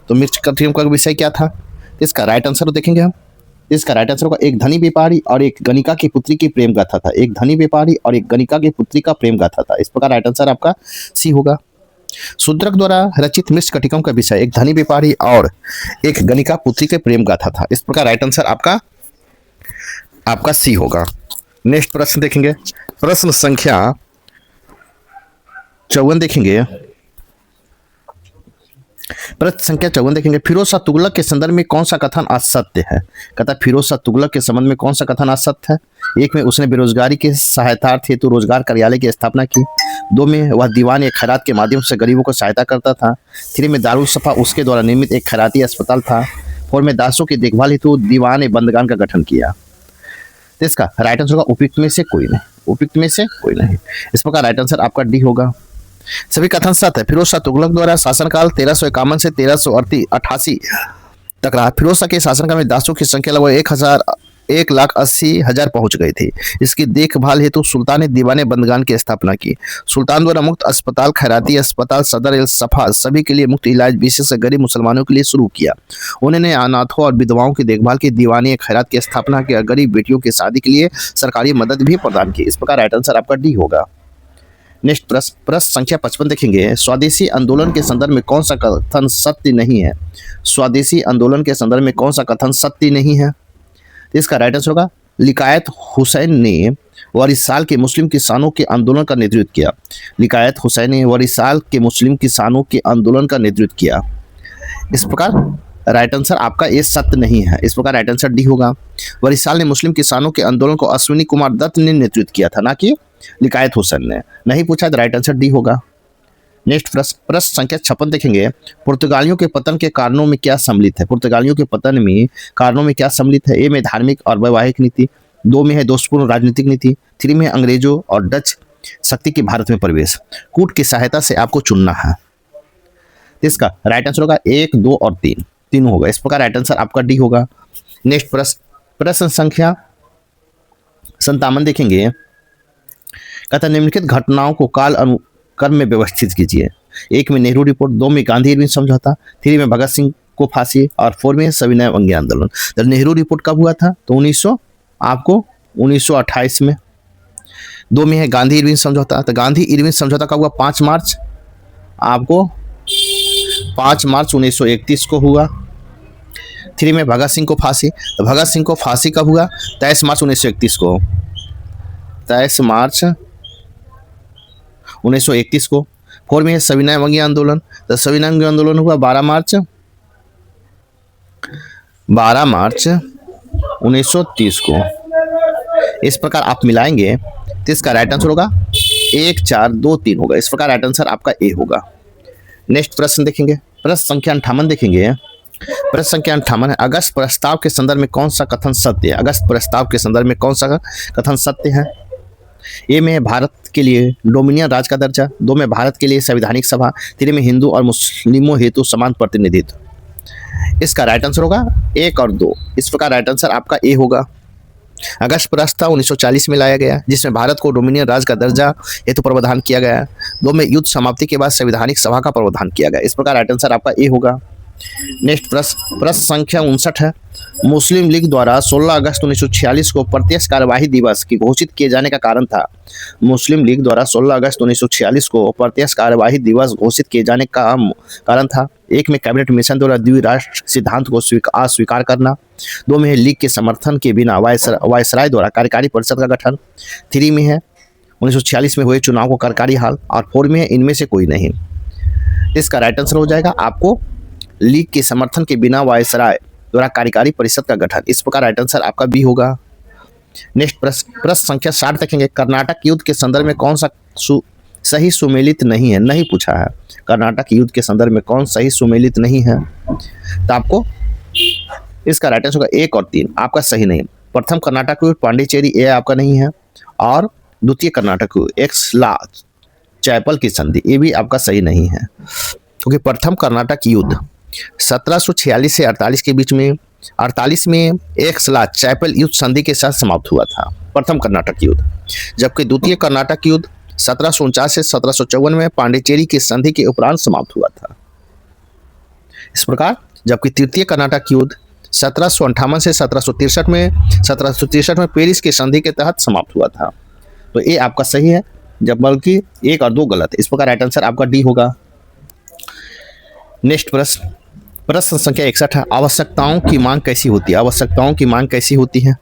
तो मृच्छ कटिकम का विषय क्या था? इसका राइट आंसर देखेंगे हम। इसका राइट आंसर होगा एक धनी व्यापारी और एक गणिका की पुत्री की प्रेम गाथा था। एक धनी व्यापारी और एक गणिका की पुत्री का प्रेम गाथा था। इस प्रकार राइट आंसर आपका सी होगा। शूद्रक द्वारा रचित मृच्छ कटिकम का विषय एक धनी व्यापारी और एक गणिका पुत्री के प्रेम गाथा था। इस प्रकार राइट आंसर आपका सी होगा। नेक्स्ट प्रश्न देखेंगे, प्रश्न संख्या 54 देखेंगे। प्रश्न संख्या 54 देखेंगे, फिरोज शाह तुगलक के संदर्भ में कौन सा कथन असत्य है? कहता है फिरोज शाह तुगलक के संबंध में कौन सा कथन असत्य है? 1 में उसने बेरोजगारी के सहायतार्थ हेतु रोजगार कार्यालय की स्थापना की। 2 में वह दीवान एक खैरात के माध्यम से गरीबों को सहायता करता था। 3 में दारुल सफा उसके द्वारा निर्मित एक खैराती अस्पताल था। 4 में दासों की देखभाल हेतु दीवान बंदगान का गठन किया। तो इसका राइट आंसर होगा उपयुक्त में से कोई नहीं, उपयुक्त में से कोई नहीं। इस प्रकार राइट आंसर आपका डी होगा। सभी कथन सत्य है। फिरोज शाह तुगलक द्वारा शासनकाल 1351 से 1388 तक रहा। फिरोज शाह के शासनकाल में दासों की संख्या लगभग 1,80,000 पहुंच गए थे। इसकी देखभाल हेतु सुल्तान ने दीवाने बंदगान की स्थापना की। सुल्तान द्वारा मुफ्त अस्पताल, खैराती अस्पताल, सदर एल सफा सभी के लिए मुफ्त इलाज विशेष गरीब मुसलमानों के लिए शुरू किया। उन्होंने अनाथों और विधवाओं की देखभाल की, दीवानी खैरात की स्थापना की, गरीब बेटियों की शादी के लिए सरकारी मदद भी प्रदान की। इस प्रकार राइट आंसर आपका डी होगा। नेक्स्ट प्रश्न संख्या 55 देखेंगे। स्वदेशी आंदोलन के संदर्भ में कौन सा कथन सत्य नहीं है? स्वदेशी आंदोलन के संदर्भ में कौन सा कथन सत्य नहीं है? इसका राइट आंसर होगा लिकायत हुसैन ने वरिसाल के मुस्लिम किसानों के आंदोलन का नेतृत्व किया। लिकायत हुसैन ने वरिसाल के मुस्लिम किसानों के आंदोलन का नेतृत्व किया। इस प्रकार राइट आंसर आपका ये सत्य नहीं है। इस प्रकार राइट आंसर डी होगा। वरिसाल ने मुस्लिम किसानों के आंदोलन को अश्विनी कुमार दत्त ने नेतृत्व किया था, ना कि लिकायत हुसैन ने। नहीं पूछा तो राइट आंसर डी होगा। नेक्स्ट प्रश्न संख्या 56 देखेंगे। पुर्तगालियों के पतन के कारणों में क्या सम्मिलित है? पुर्तगालियों के पतन में कारणों में क्या सम्मिलित है? ए में धार्मिक और वैवाहिक नीति, 2 में है दोषपूर्ण राजनीतिक नीति, 3 में है अंग्रेजों और डच शक्ति के भारत में प्रवेश। कूट की सहायता से आपको चुनना है। इसका राइट आंसर होगा 1, 2 और 3 तीनों होगा। इस प्रकार राइट आंसर आपका डी होगा। नेक्स्ट प्रश्न संख्या 57 देखेंगे। कहता निम्नलिखित घटनाओं को काल अनुक्रम में व्यवस्थित कीजिए। 1 में नेहरू रिपोर्ट, 2 में गांधी इरविन समझौता, 3 में भगत सिंह को फांसी और 4 में सविनय अवज्ञा आंदोलन। तो नेहरू रिपोर्ट कब हुआ था? तो 1928 में। 2 में है गांधी इरविन समझौता। तो गांधी इरविन समझौता कब हुआ? 5 मार्च 1931 को हुआ। 3 में भगत सिंह को फांसी। तो भगत सिंह को फांसी कब हुआ? 23 मार्च 1931 को। 23 मार्च 1931 को। 4 में है सविनय अवज्ञा आंदोलन। तो सविनय अवज्ञा आंदोलन हुआ 12 मार्च 1930 को। इस प्रकार आप मिलाएंगे तो इसका राइट आंसर होगा 1, 4, 2, 3 होगा। इस प्रकार राइट आंसर आपका ए होगा। नेक्स्ट प्रश्न देखेंगे। प्रश्न संख्या 58 देखेंगे। प्रश्न संख्या 58 है। अगस्त प्रस्ताव के संदर्भ में कौन सा कथन सत्य है? अगस्त प्रस्ताव के संदर्भ में कौन सा कथन सत्य है? ए में है भारत के लिए डोमिनियन राज का दर्जा, 2 में भारत के लिए संवैधानिक सभा, 3 में हिंदू और मुस्लिमों हेतु समान प्रतिनिधित्व। इसका राइट आंसर होगा 1 और 2। इस प्रकार राइट आंसर आपका ए होगा। अगस्त प्रस्ताव 1940 में लाया गया, जिसमें भारत को डोमिनियन राज का दर्जा हेतु प्रावधान किया गया। 2 में युद्ध समाप्ति के बाद संवैधानिक सभा का प्रावधान किया गया। इस प्रकार राइट आंसर आपका ए होगा। नेक्स्ट प्रश्न संख्या 59 है। मुस्लिम लीग द्वारा 16 अगस्त 1946 को प्रत्यक्ष कार्यवाही दिवस की घोषित किए जाने का कारण था। मुस्लिम लीग द्वारा 16 अगस्त 1946 को प्रत्यक्ष कार्यवाही दिवस घोषित किए जाने का कारण था। 1 में कैबिनेट मिशन द्वारा द्विराष्ट्र सिद्धांत को अस्वीकार करना। 2 में है लीग के समर्थन के बिना वायसराय द्वारा कार्यकारी परिषद का गठन। 3 में है 1946 में हुए चुनाव को कार्यकारी हाल, और 4 में है इनमें से कोई नहीं। इसका राइट आंसर हो जाएगा आपको लीग के समर्थन के बिना वायसराय द्वारा कार्यकारी परिषद का गठन। इस प्रकार राइट आंसर आपका बी होगा। नेक्स्ट प्रश्न संख्या 60 देखेंगे। कर्नाटक युद्ध के संदर्भ में कौन सा सही सुमेलित नहीं है? नहीं पूछा है। कर्नाटक युद्ध के संदर्भ में कौन सही सुमेलित नहीं है? तो आपको इसका राइट आंसर होगा 1 और 3 आपका सही नहीं। प्रथम कर्नाटक युद्ध पांडिचेरी ये आपका नहीं है, और द्वितीय कर्नाटक युद्ध एक्सला चैपल की संधि ये भी आपका सही नहीं है, क्योंकि प्रथम कर्नाटक युद्ध 1746 से 48 के बीच में 48 में एक्सला चैपल युद्ध संधि के साथ समाप्त हुआ था प्रथम कर्नाटक युद्ध, जबकि द्वितीय कर्नाटक युद्ध 1749 से 1754 में पांडिचेरी की संधि के उपरांत समाप्त हुआ था। इस प्रकार जबकि तृतीय कर्नाटक युद्ध 1758 से 1763 में पेरिस की संधि के तहत समाप्त हुआ था। तो ये आपका सही है, जब बल्कि 1 और 2 गलत है। इस प्रकार राइट आंसर आपका डी होगा। नेक्स्ट प्रश्न संख्या 61 है। आवश्यकताओं की मांग कैसी होती है? आवश्यकताओं की मांग कैसी होती है?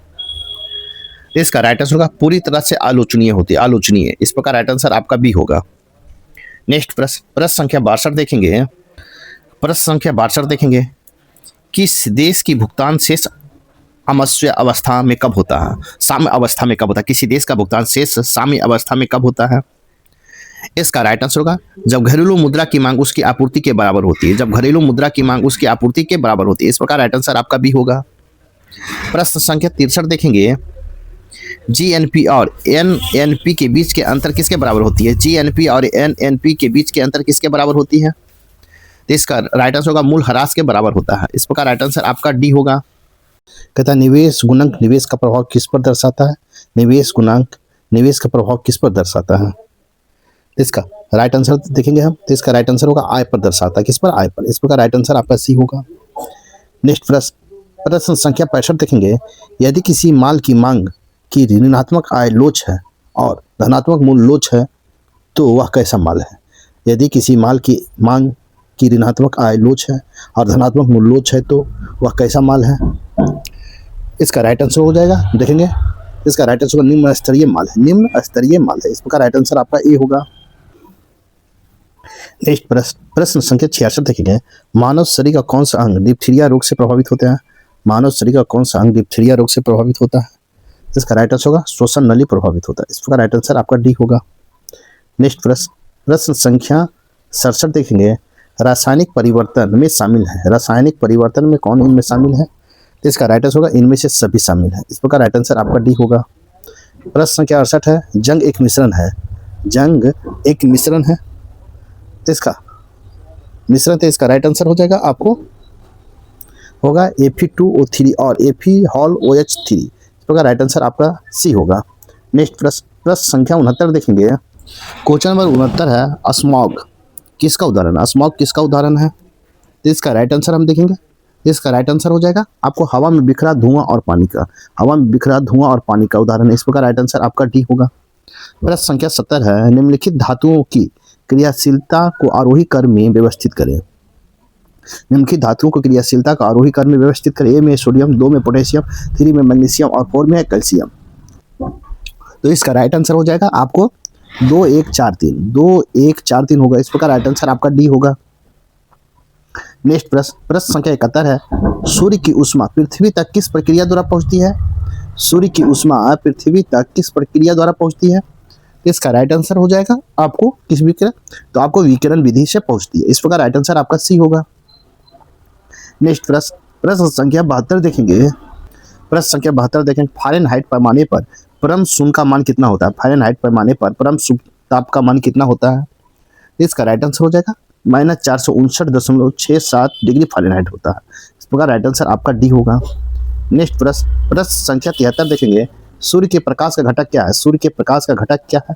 इसका राइट आंसर होगा पूरी तरह से आलोचनीय होती है, आलोचनीय। इस प्रकार राइट आंसर आपका बी होगा। नेक्स्ट प्रश्न संख्या 62 देखेंगे। प्रश्न संख्या 62 देखेंगे। किस देश की भुगतान शेष अमस्या अवस्था में कब होता है? साम्य अवस्था में कब होता है? किसी देश का भुगतान शेष साम्य अवस्था में कब होता है? इसका राइट आंसर होगा जब घरेलू मुद्रा की मांग उसकी आपूर्ति के बराबर होती है। जब घरेलू मुद्रा की मांग उसकी आपूर्ति के बराबर होती है। इस प्रकार राइट आंसर आपका बी होगा। प्रश्न संख्या 63 देखेंगे। जीएनपी और एनएनपी के बीच के अंतर किसके बराबर होती है? जीएनपी और एनएनपी के बीच के अंतर किसके बराबर होती है? तो इसका राइट आंसर होगा मूल ह्रास के बराबर होता है। इस प्रकार राइट आंसर आपका डी होगा। कहता है निवेश गुणांक निवेश का प्रभाव किस पर दर्शाता है? निवेश गुणांक निवेश का प्रभाव किस पर दर्शाता है? इसका राइट आंसर देखेंगे हम, तो इसका राइट आंसर होगा आय पर दर्शाता है। किस पर? आय पर। इस प्रकार राइट आंसर आपका सी होगा। नेक्स्ट प्रश्न संख्या 65 देखेंगे। यदि किसी माल की मांग की ऋणात्मक आय लोच है और धनात्मक मूल्य लोच है तो वह कैसा माल है? यदि किसी माल की मांग की ऋणात्मक आय लोच है और धनात्मक मूल्य लोच है तो वह कैसा माल है? इसका राइट आंसर हो जाएगा, देखेंगे इसका राइट आंसर निम्न स्तरीय माल है। निम्न स्तरीय माल है। इस प्रकार राइट आंसर आपका ए होगा। नेक्स्ट प्रश्न संख्या 66 देखेंगे। मानव शरीर का कौन सा अंग डिप्थीरिया रोग से प्रभावित होता है? मानव शरीर का कौन सा अंग डिप्थीरिया रोग से प्रभावित होता है? इसका राइट आंसर होगा श्वसन नली प्रभावित होता है। इस प्रकार राइट आंसर आपका डी होगा। नेक्स्ट प्रश्न संख्या 67 देखेंगे। रासायनिक परिवर्तन में शामिल है। रासायनिक परिवर्तन में कौन इनमें शामिल है? तो इसका राइट आंसर होगा इनमें से सभी शामिल है। इस प्रकार राइट आंसर आपका डी होगा। प्रश्न संख्या 68 है। जंग एक मिश्रण है। जंग एक मिश्रण है, तो इसका मिश्रण, तो इसका राइट आंसर हो जाएगा आपको होगा Fe2O3 और FeHolOH3। इस प्रकार राइट आंसर आपका सी होगा। नेक्स्ट प्रश्न संख्या 69 देखेंगे। क्वेश्चन नंबर 69 है। स्मॉग किसका उदाहरण है? स्मॉग किसका उदाहरण है? तो इसका राइट आंसर हम देखेंगे। इसका राइट आंसर हो जाएगा आपको हवा में बिखरा धुआं और पानी का। हवा में बिखरा धुआं और पानी का उदाहरण है। इस प्रकार राइट आंसर आपका डी होगा। प्रश्न संख्या 70 है। निम्नलिखित धातुओं की क्रियाशीलता को आरोही क्रम में व्यवस्थित करें। निम्नलिखित धातुओं को क्रियाशीलता को आरोही क्रम में व्यवस्थित करें। ए में सोडियम, 2 में पोटेशियम, 3 में मैग्नीशियम और 4 में कैल्शियम। तो इसका राइट आंसर हो जाएगा आपको 2 1 4 3 2 1 4 3 होगा। इस प्रकार राइट आंसर आपका डी होगा। नेक्स्ट प्रश्न संख्या 71 है। सूर्य की ऊष्मा पृथ्वी तक किस प्रक्रिया द्वारा पहुंचती है? सूर्य की ऊष्मा पृथ्वी तक किस प्रक्रिया द्वारा पहुंचती है? इसका राइट आंसर हो जाएगा आपको किस विकिरण, तो आपको विकिरण विधि से पहुंचती है। इस प्रकार राइट आंसर आपका सी होगा। नेक्स्ट प्रश्न संख्या 72 देखेंगे। प्रश्न संख्या 72 देखेंगे। फ़ारेनहाइट पैमाने पर परम शून्य का मान कितना होता है? फ़ारेनहाइट पैमाने पर परम शून्य ताप का मान कितना होता है? इसका राइट आंसर हो जाएगा -459.67 डिग्री फ़ारेनहाइट होता है। इस प्रकार राइट आंसर आपका डी होगा। नेक्स्ट प्रश्न संख्या 73 देखेंगे। सूर्य के प्रकाश का घटक क्या है? सूर्य के प्रकाश का घटक क्या है?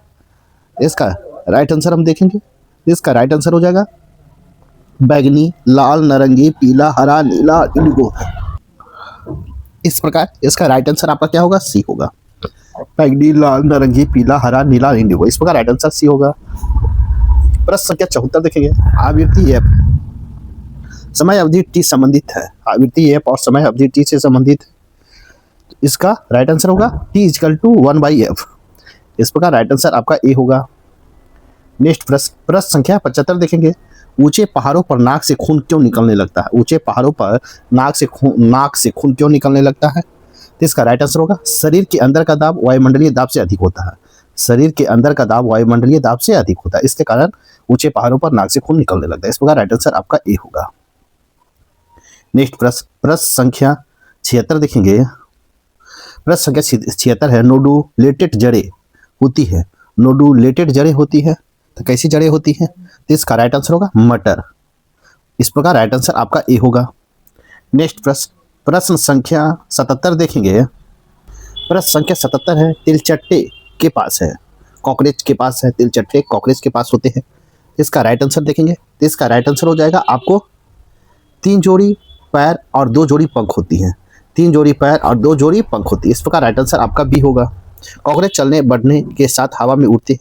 इसका राइट आंसर हम देखेंगे। इसका राइट आंसर हो जाएगा बैगनी, लाल, नारंगी, पीला, हरा, नीला, इंडिगो। इस प्रकार इसका राइट आंसर आपका क्या होगा? सी होगा। बैगनी, लाल, नारंगी, पीला, हरा, नीला, इंडिगो। इस प्रकार राइट आंसर सी होगा। प्रश्न संख्या 74 देखेंगे। आवृत्ति एफ समय अवधि टी संबंधित है। आवृत्ति एफ और समय अवधि टी से संबंधित है। इसका राइट आंसर होगा T = 1/f। इस प्रकार राइट आंसर आपका ए होगा। नेक्स्ट प्रश्न संख्या 75 देखेंगे। ऊंचे पहाड़ों पर नाक से खून क्यों निकलने लगता है? ऊंचे पहाड़ों पर नाक से खून क्यों निकलने लगता है? तो इसका राइट आंसर होगा शरीर के अंदर का दाब वायुमंडलीय दाब से अधिक होता है। शरीर के अंदर का दाब वायुमंडलीय दाब से अधिक होता है, इसके कारण ऊंचे पहाड़ों पर नाक से खून निकलने लगता है। इस प्रकार राइट आंसर आपका ए होगा। नेक्स्ट प्रश्न संख्या 76 देखेंगे। प्रश्न संख्या 76 है। नोडुलेटेड जड़ें होती है। नोडुलेटेड जड़ें होती है, तो कैसी जड़ें होती हैं? तो इसका राइट आंसर होगा मटर। इस प्रकार राइट आंसर आपका ए होगा। नेक्स्ट प्रश्न संख्या 77 देखेंगे। प्रश्न संख्या 77 है। तिलचट्टे के पास है, कॉकरोच के पास है। तिलचट्टे कॉकरोच के पास होते हैं। इसका राइट आंसर देखेंगे। तो इसका राइट आंसर हो जाएगा आपको 3 जोड़ी पैर और 2 जोड़ी पंख होती हैं। 3 जोड़ी पैर और 2 जोड़ी पंख होती है। इस प्रकार राइट आंसर आपका बी होगा। कॉकरोच चलने बढ़ने के साथ हवा में उड़ते हैं,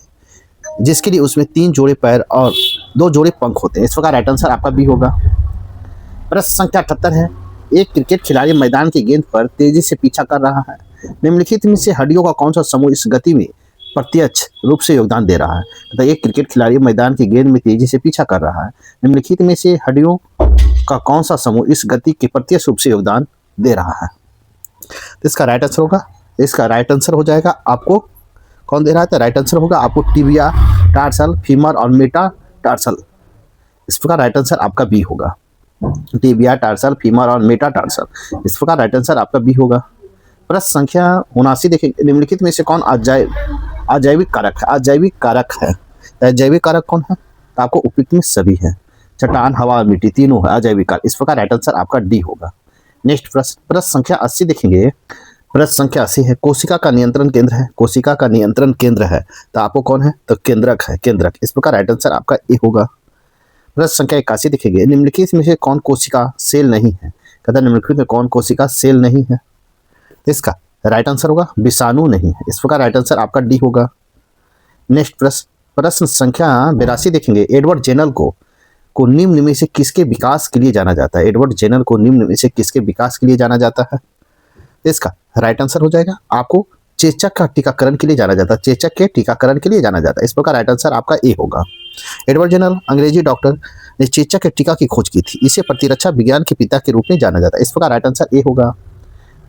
जिसके लिए उसमें 3 जोड़े पैर और 2 जोड़े पंख होते हैं। इस प्रकार राइट आंसर आपका बी होगा। प्रश्न संख्या 78 है। एक क्रिकेट खिलाड़ी मैदान की गेंद पर तेजी से पीछा कर रहा है। निम्नलिखित में से हड्डियों का कौन सा समूह इस गति में प्रत्यक्ष रूप से योगदान दे रहा है? तो एक क्रिकेट खिलाड़ी मैदान की गेंद में तेजी से पीछा कर रहा है। निम्नलिखित में से हड्डियों का कौन सा समूह इस गति के प्रत्यक्ष रूप से योगदान दे रहा है? तो इसका राइट आंसर होगा, इसका राइट आंसर हो जाएगा आपको कौन दे रहा है? तो राइट आंसर होगा आपको टिबिया, टार्सल, फीमर और मेटाटार्सल। इस प्रकार राइट आंसर आपका बी होगा। टिबिया, टार्सल, फीमर और मेटाटार्सल। इस प्रकार राइट आंसर आपका बी होगा। प्रश्न संख्या 79 देखेंगे। निम्नलिखित में से कौन अजैविक कारक है? अजैविक कारक है। अजैविक कारक कौन है? तो आपको उपयुक्त में सभी है। चट्टान, हवा और मिट्टी तीनों है अजैविक कारक। इस प्रकार राइट आंसर आपका डी होगा। नेक्स्ट प्रश्न संख्या 80 देखेंगे। प्रश्न संख्या 80 है, कोशिका का नियंत्रण केंद्र है। कोशिका का नियंत्रण केंद्र है तो आपको कौन है, तो केंद्रक है, केंद्रक। इस प्रकार राइट आंसर आपका ए होगा। प्रश्न संख्या 81 देखेंगे, निम्नलिखित में से कौन कोशिका सेल नहीं है। कहता है निम्नलिखित में कौन कोशिका सेल नहीं है, इसका राइट आंसर होगा विषाणु नहीं है। इस प्रकार राइट आंसर आपका डी होगा। नेक्स्ट प्रश्न संख्या 82 देखेंगे, एडवर्ड जेनर को निम्न में से किसके विकास के लिए जाना जाता है। एडवर्ड जेनर को निम्न में से किसके विकास के लिए जाना जाता है, इसका राइट आंसर हो जाएगा आपको चेचक का टीकाकरण के लिए जाना जाता है। चेचक के टीकाकरण के लिए जाना जाता है। इस प्रकार राइट आंसर आपका ए होगा। एडवर्ड जेनर अंग्रेजी डॉक्टर ने चेचक के टीका की खोज की थी। इसे प्रतिरक्षा विज्ञान के पिता के रूप में जाना जाता है। इस प्रकार राइट आंसर ए होगा।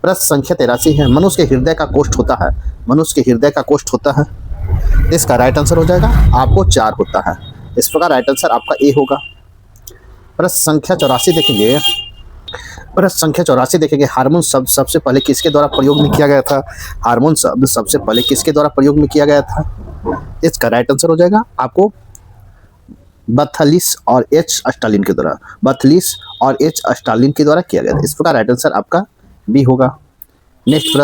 प्रश्न संख्या 83 है, मनुष्य के हृदय का कोष्ठ होता है। मनुष्य के हृदय का कोष्ठ होता है, इसका राइट आंसर हो जाएगा आपको 4 होता है। इस प्रकार राइट आंसर आपका ए होगा। प्रश्न संख्या 84 देखेंगे। प्रश्न संख्या 84 देखेंगे, हार्मोन शब्द सबसे पहले किसके द्वारा प्रयोग में किया गया था। हार्मोन शब्द सबसे पहले किसके द्वारा प्रयोग में किया गया था, इसका राइट आंसर हो जाएगा आपको बर्थलिस और एच स्टालिन के द्वारा। बर्थलिस और एच स्टालिन के द्वारा किया गया था। इस प्रकार राइट आंसर आपका बी होगा। नेक्स्ट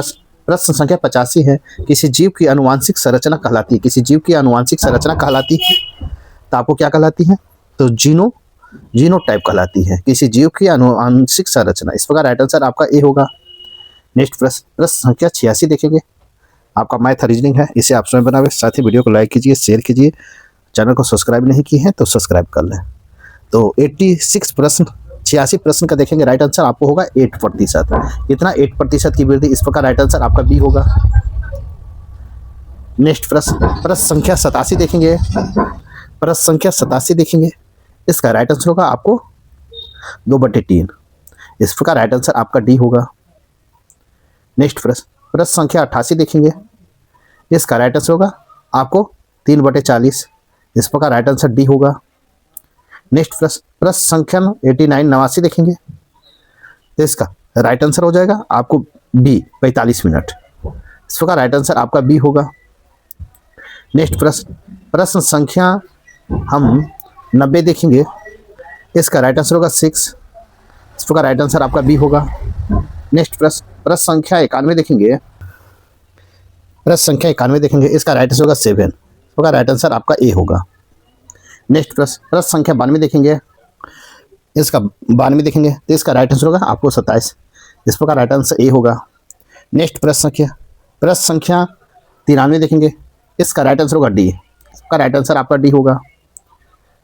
प्रश्न संख्या 85 है, किसी जीव की आनुवांशिक संरचना कहलाती है। किसी जीव की आनुवांशिक संरचना कहलाती है तो आपको क्या कहलाती है, तो जीनोटाइप कहलाती है। किसी जीव की आनुवांशिक संरचना। इस प्रकार राइट आंसर आपका ए होगा। नेक्स्ट प्रश्न संख्या 86 देखेंगे। आपका मैथ रीजनिंग है, इसे आप स्वयं बनावे। साथ ही वीडियो को लाइक कीजिए, शेयर कीजिए। चैनल को सब्सक्राइब नहीं किए हैं तो सब्सक्राइब कर लें। तो 86 प्रश्न का देखेंगे, राइट आंसर आपको होगा 8%। कितना, 8% की वृद्धि। इस प्रकार राइट आंसर आपका बी होगा। नेक्स्ट प्रश्न संख्या 87 देखेंगे। प्रश्न संख्या 87 देखेंगे, इसका राइट आंसर होगा आपको 2/3। इस प्रकार राइट आंसर आपका डी होगा। नेक्स्ट प्रश्न संख्या 88 देखेंगे, इसका राइट आंसर होगा आपको 3/40। इस प्रकार राइट आंसर डी होगा। नेक्स्ट प्रश्न संख्या 89 देखेंगे, इसका राइट आंसर हो जाएगा आपको बी 45 मिनट। इस प्रकार राइट आंसर आपका बी होगा। नेक्स्ट प्रश्न संख्या हम 90 देखेंगे, इसका राइट आंसर होगा 6। इस प्रकार राइट आंसर आपका बी होगा। नेक्स्ट प्रश्न संख्या 91 देखेंगे। प्रश्न संख्या 91 देखेंगे, इसका राइट आंसर होगा 7। इस प्रकार राइट आंसर आपका ए होगा। नेक्स्ट प्रश्न संख्या 92 देखेंगे, इसका 92 देखेंगे तो इसका राइट आंसर होगा आपको 27। इस प्रकार राइट आंसर ए होगा। नेक्स्ट प्रश्न संख्या 93 देखेंगे, इसका राइट आंसर होगा डी। इसका राइट आंसर आपका डी होगा।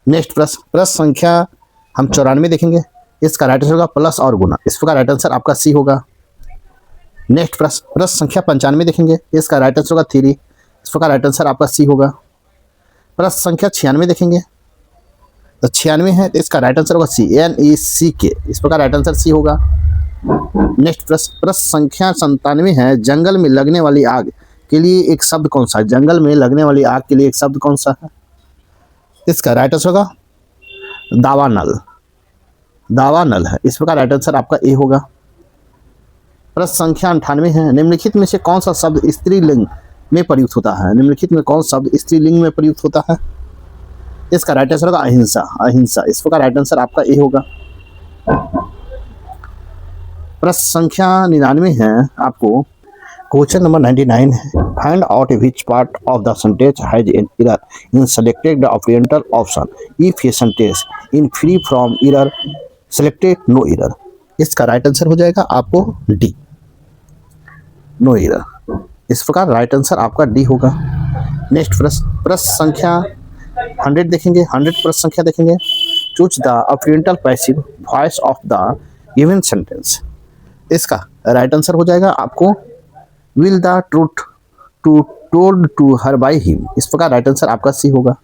नेक्स्ट प्रश्न संख्या हम 94 देखेंगे, इसका राइट आंसर होगा प्लस और गुना। इस प्रकार राइट आंसर आपका सी होगा। नेक्स्ट प्रश्न संख्या 95 देखेंगे, इसका राइट आंसर होगा 3। इस प्रकार राइट आंसर आपका सी होगा। प्रश्न संख्या 96 देखेंगे, तो 96 है तो इसका राइट आंसर होगा सी, NECK। इस प्रकार राइट आंसर सी होगा। नेक्स्ट प्रश्न संख्या 97 है, जंगल में लगने वाली आग के लिए एक शब्द कौन सा है। जंगल में लगने वाली आग के लिए एक शब्द कौन सा है, इसका राइट आंसर होगा दावानल है। इस प्रकार राइट आंसर आपका ए होगा। प्रश्न संख्या 98 है, निम्नलिखित में से कौन सा शब्द स्त्रीलिंग में प्रयुक्त होता है। निम्नलिखित में कौन सा शब्द स्त्रीलिंग में प्रयुक्त होता है, इसका राइट आंसर होगा अहिंसा। इस प्रकार राइट आंसर आपका ए होगा। प्रश्न संख्या 99 है, आपको क्वेश्चन नंबर 99 है, find out which part of the sentence has an error in selected the ऑपरेंटल ऑप्शन। इफ ये sentence in free from error selected no error. इसका राइट आंसर हो जाएगा आपको डी, नो एरर। इस प्रकार राइट आंसर आपका डी होगा। नेक्स्ट प्रश्न संख्या 100 देखेंगे। 100 प्रश्न संख्या देखेंगे, चूज द ऑपरेंटल passive voice of the given sentence. इसका राइट आंसर हो जाएगा आपको will the truth to told to her by him. इस प्रकार राइट आंसर आपका सी होगा।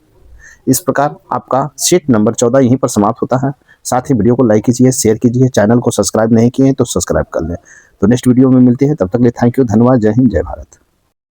इस प्रकार आपका सेट नंबर 14 यहीं पर समाप्त होता है। साथ ही वीडियो को लाइक कीजिए, शेयर कीजिए। चैनल को सब्सक्राइब नहीं किए हैं तो सब्सक्राइब कर लें। तो नेक्स्ट वीडियो में मिलते हैं, तब तक के लिए थैंक यू, धन्यवाद, जय हिंद, जय भारत।